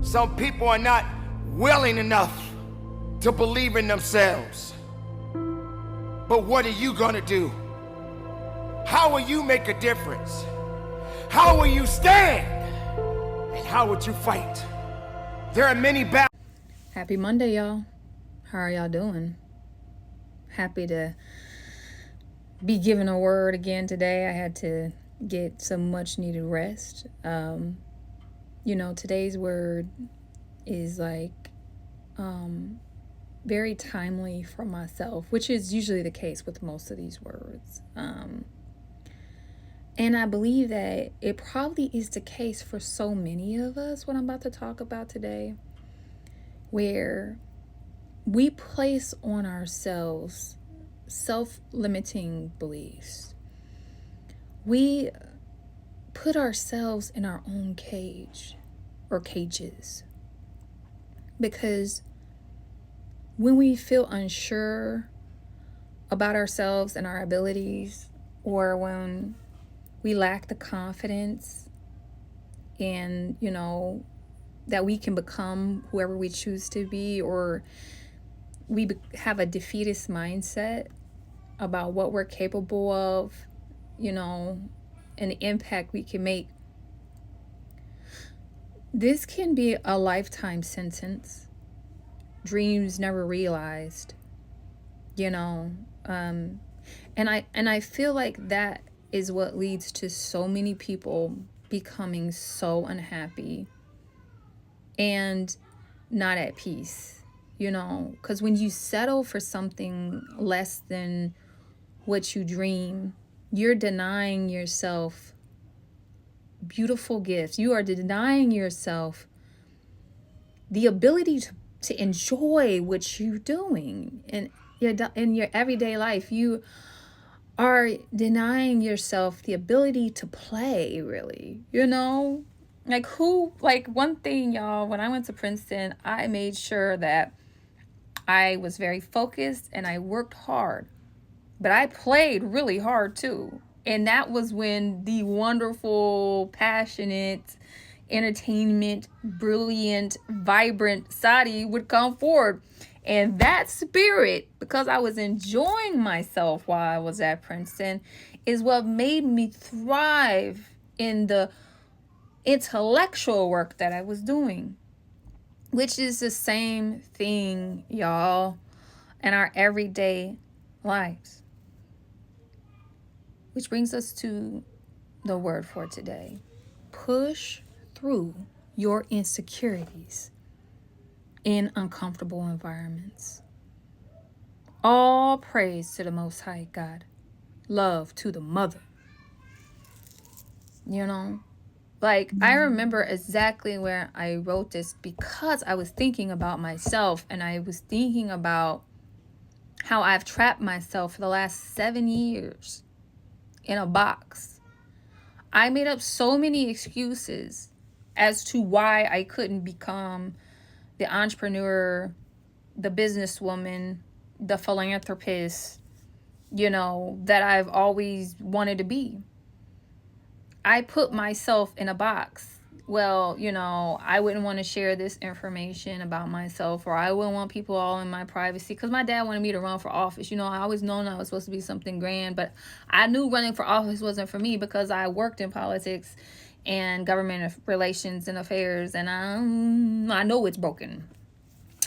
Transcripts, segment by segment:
Some people are not willing enough to believe in themselves. But what are you gonna do? How will you make a difference? How will you stand? And how would you fight? There are many battles. Happy Monday, y'all. How are y'all doing? Happy to be given a word again today. I had to get some much needed rest. Today's word is very timely for myself, which is usually the case with most of these words. And I believe that it probably is the case for so many of us, what I'm about to talk about today, where we place on ourselves self-limiting beliefs. We put ourselves in our own cage or cages, because when we feel unsure about ourselves and our abilities, or when we lack the confidence and that we can become whoever we choose to be, or we have a defeatist mindset about what we're capable of, and the impact we can make, this can be a lifetime sentence. Dreams never realized, and I feel like that is what leads to so many people becoming so unhappy and not at peace, because when you settle for something less than what you dream, you're denying yourself beautiful gifts. You are denying yourself the ability to enjoy what you're doing in your everyday life. You are denying yourself the ability to play, really. One thing, y'all, when I went to Princeton, I made sure that I was very focused and I worked hard, but I played really hard too. And that was when the wonderful, passionate, entertainment, brilliant, vibrant Sadi would come forward. And that spirit, because I was enjoying myself while I was at Princeton, is what made me thrive in the intellectual work that I was doing, which is the same thing, y'all, in our everyday lives. Which brings us to the word for today. Push through your insecurities in uncomfortable environments. All praise to the Most High God. Love to the mother. I remember exactly where I wrote this, because I was thinking about myself, and I was thinking about how I've trapped myself for the last 7 years in a box. I made up so many excuses as to why I couldn't become the entrepreneur, the businesswoman, the philanthropist, that I've always wanted to be. I put myself in a box. Well, I wouldn't want to share this information about myself, or I wouldn't want people all in my privacy, because my dad wanted me to run for office. I always known I was supposed to be something grand, but I knew running for office wasn't for me, because I worked in politics and government relations and affairs, and I know it's broken.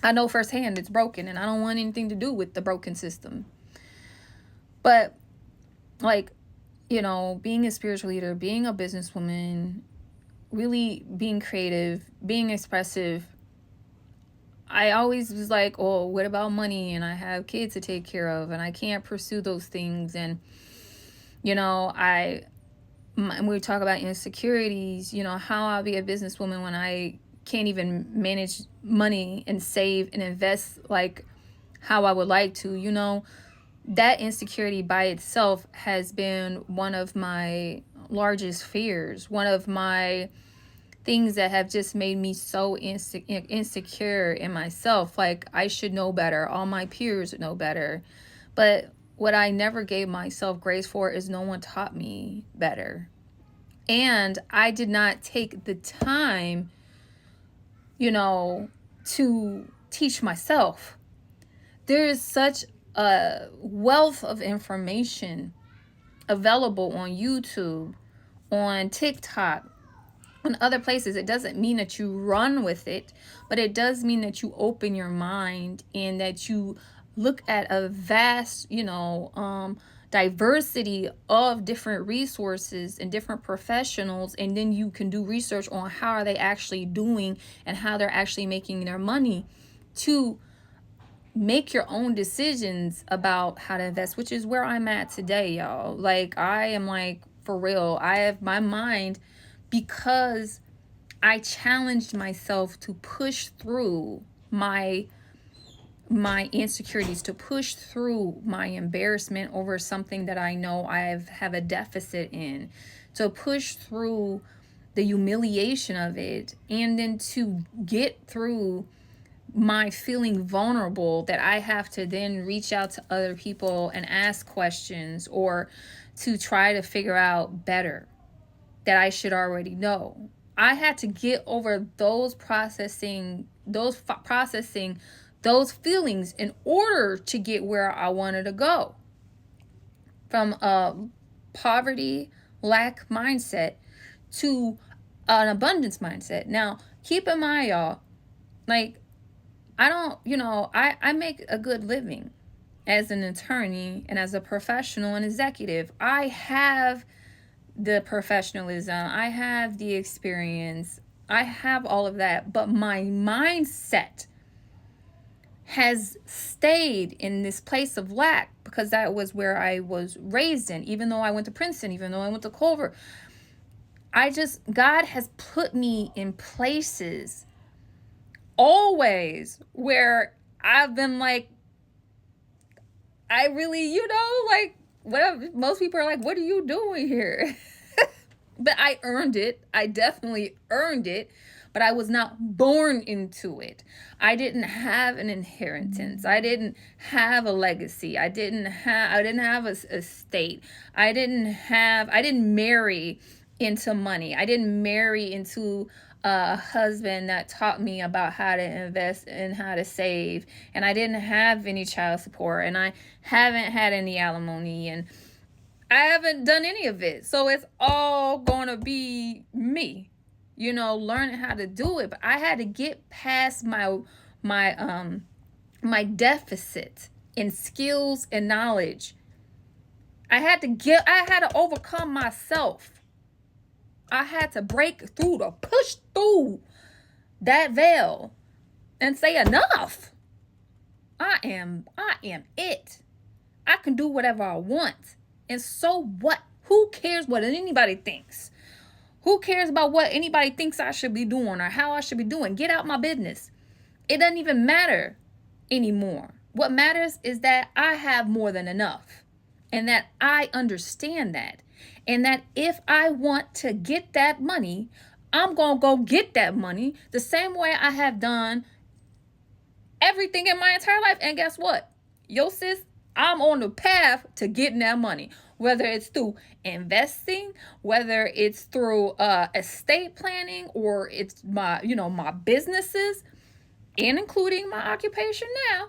I know firsthand it's broken, and I don't want anything to do with the broken system. But being a spiritual leader, being a businesswoman, really being creative, being expressive, I always was like, oh, what about money? And I have kids to take care of, and I can't pursue those things. And, when we talk about insecurities, how I'll be a businesswoman when I can't even manage money and save and invest like how I would like to, that insecurity by itself has been one of my largest fears, one of my things that have just made me so insecure in myself. Like, I should know better. All my peers know better. But what I never gave myself grace for is no one taught me better. And I did not take the time, to teach myself. There is such a wealth of information available on YouTube, on TikTok, on other places. It doesn't mean that you run with it, but it does mean that you open your mind and that you look at a vast, diversity of different resources and different professionals, and then you can do research on how are they actually doing and how they're actually making their money to make your own decisions about how to invest, which is where I'm at today, y'all. Like, I am like, for real, I have my mind, because I challenged myself to push through my insecurities, to push through my embarrassment over something that I know have a deficit in, to push through the humiliation of it, and then to get through my feeling vulnerable, that I have to then reach out to other people and ask questions, or to try to figure out better that I should already know. I had to get over processing those feelings in order to get where I wanted to go. From a poverty, lack mindset to an abundance mindset. Now, keep in mind, y'all, like, I don't, I make a good living as an attorney and as a professional and executive. I have the professionalism, I have the experience, I have all of that, but my mindset has stayed in this place of lack, because that was where I was raised in. Even though I went to Princeton, even though I went to Culver, God has put me in places always where I've been like, I really, like, whatever. Most people are like, what are you doing here? But I earned it. I definitely earned it. But I was not born into it. I didn't have an inheritance. I didn't have a legacy. I didn't have a estate. I didn't marry into money. I didn't marry into a husband that taught me about how to invest and how to save. And I didn't have any child support. And I haven't had any alimony. And I haven't done any of it. So it's all going to be me, learning how to do it. But I had to get past my deficit in skills and knowledge. I had to overcome myself. I had to push through that veil and say, enough. I am it. I can do whatever I want. And so what? Who cares what anybody thinks? Who cares about what anybody thinks I should be doing or how I should be doing? Get out my business. It doesn't even matter anymore. What matters is that I have more than enough, and that I understand that. And that if I want to get that money, I'm going to go get that money the same way I have done everything in my entire life. And guess what? Yo, sis, I'm on the path to getting that money, whether it's through investing, whether it's through estate planning, or it's my businesses, and including my occupation now.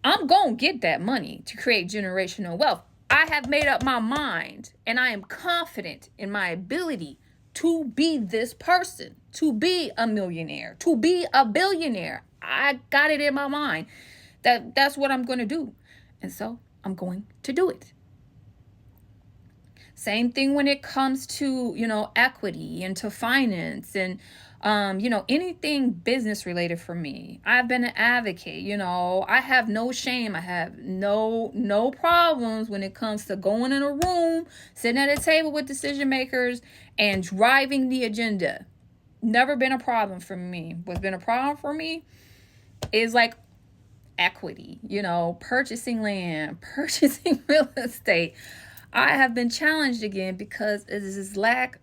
I'm going to get that money to create generational wealth. I have made up my mind, and I am confident in my ability to be this person, to be a millionaire, to be a billionaire. I got it in my mind that that's what I'm going to do. And so I'm going to do it. Same thing when it comes to, equity and to finance and, anything business related for me. I've been an advocate, I have no shame. I have no problems when it comes to going in a room, sitting at a table with decision makers and driving the agenda. Never been a problem for me. What's been a problem for me is like equity, purchasing land, purchasing real estate. I have been challenged again because it's this lack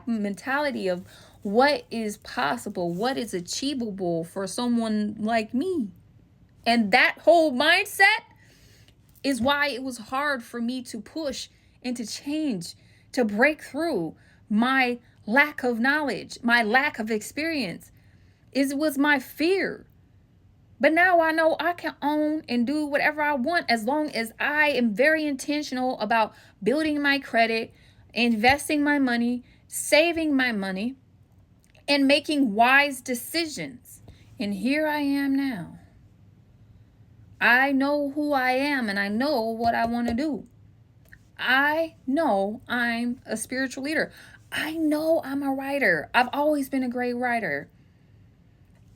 mentality of what is possible, what is achievable for someone like me. And that whole mindset is why it was hard for me to push and to change, to break through my lack of knowledge, my lack of experience. It was my fear. But now I know I can own and do whatever I want as long as I am very intentional about building my credit, investing my money, saving my money, and making wise decisions. And here I am now. I know who I am and I know what I want to do. I know I'm a spiritual leader. I know I'm a writer. I've always been a great writer.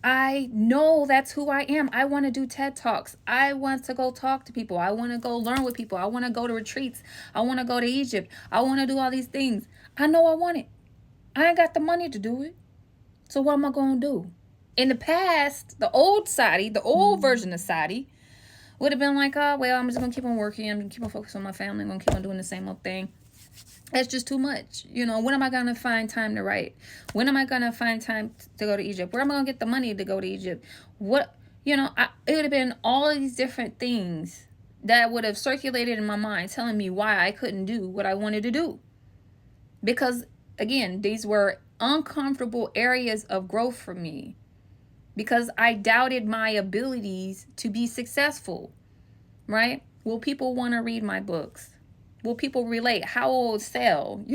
I know that's who I am. I want to do TED Talks. I want to go talk to people. I want to go learn with people. I want to go to retreats. I want to go to Egypt. I want to do all these things. I know I want it. I ain't got the money to do it. So what am I going to do? In the past, the old Sadie, the old version of Sadie, would have been like, oh, well, I'm just going to keep on working. I'm going to keep on focusing on my family. I'm going to keep on doing the same old thing. That's just too much. You know, when am I going to find time to write? When am I going to find time to go to Egypt? Where am I going to get the money to go to Egypt? What, you know, it would have been all of these different things that would have circulated in my mind telling me why I couldn't do what I wanted to do. Because, again, these were uncomfortable areas of growth for me. Because I doubted my abilities to be successful, right? Will people want to read my books? Will people relate? How will it sell?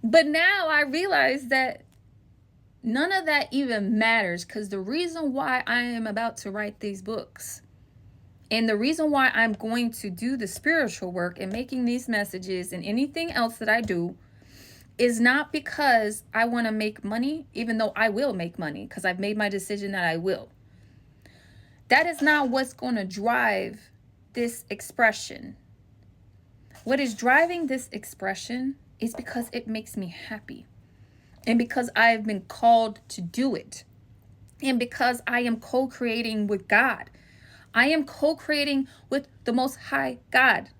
But now I realize that none of that even matters, because the reason why I am about to write these books and the reason why I'm going to do the spiritual work and making these messages and anything else that I do is not because I want to make money, even though I will make money because I've made my decision that I will. That is not what's going to drive this expression. What is driving this expression is because it makes me happy. And because I have been called to do it. And because I am co-creating with God. I am co-creating with the Most High God.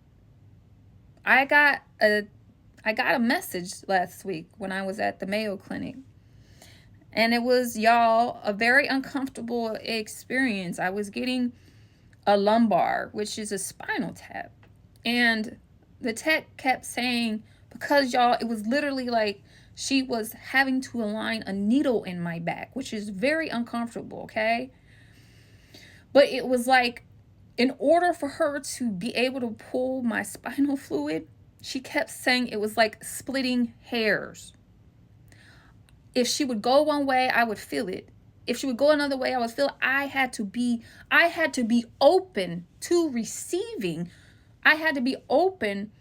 I got a message last week when I was at the Mayo Clinic. And it was, y'all, a very uncomfortable experience. I was getting a lumbar, which is a spinal tap. And the tech kept saying, because y'all, it was literally like she was having to align a needle in my back, which is very uncomfortable, okay? But it was like, in order for her to be able to pull my spinal fluid, she kept saying it was like splitting hairs. If she would go one way, I would feel it. If she would go another way, I would feel it. I had to be open to receiving. I had to be open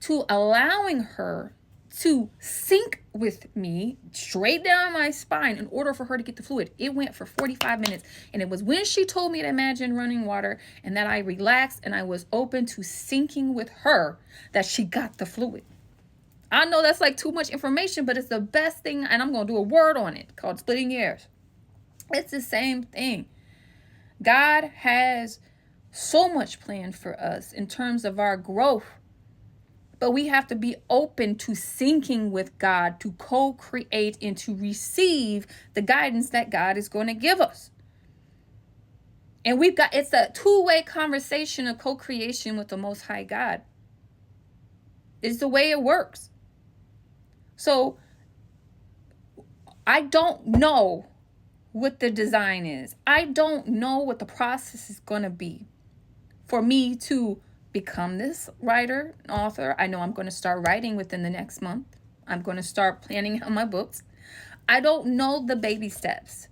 to allowing her to sink with me straight down my spine in order for her to get the fluid. It went for 45 minutes. And it was when she told me to imagine running water and that I relaxed and I was open to sinking with her that she got the fluid. I know that's like too much information, but it's the best thing. And I'm going to do a word on it called splitting hairs. It's the same thing. God has so much planned for us in terms of our growth. But we have to be open to syncing with God, to co-create and to receive the guidance that God is going to give us. And it's a two-way conversation of co-creation with the Most High God. It's the way it works. So I don't know what the design is. I don't know what the process is going to be for me to become this writer, author. I know I'm going to start writing within the next month. I'm going to start planning out my books. I don't know the baby steps.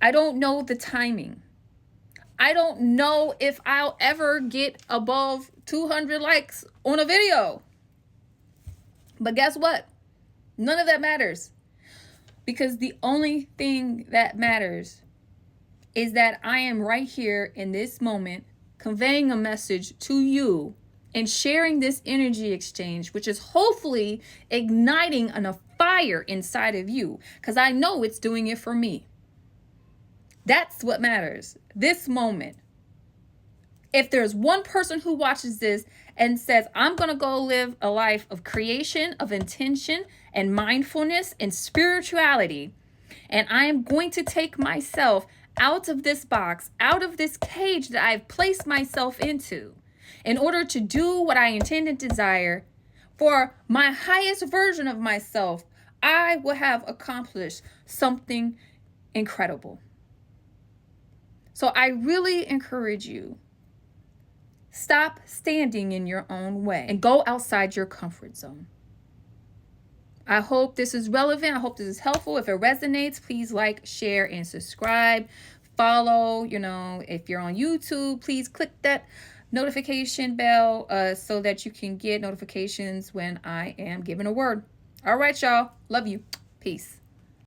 I don't know the timing. I don't know if I'll ever get above 200 likes on a video. But guess what? None of that matters. Because the only thing that matters is that I am right here in this moment conveying a message to you and sharing this energy exchange, which is hopefully igniting a fire inside of you, because I know it's doing it for me. That's what matters. This moment. If there's one person who watches this and says, I'm going to go live a life of creation, of intention, and mindfulness and spirituality, and I am going to take myself out of this box, out of this cage that I've placed myself into, in order to do what I intend and desire for my highest version of myself, I will have accomplished something incredible. So I really encourage you, stop standing in your own way and go outside your comfort zone. I hope this is relevant. I hope this is helpful. If it resonates, please like, share, and subscribe. Follow, if you're on YouTube, please click that notification bell so that you can get notifications when I am giving a word. All right, y'all. Love you. Peace.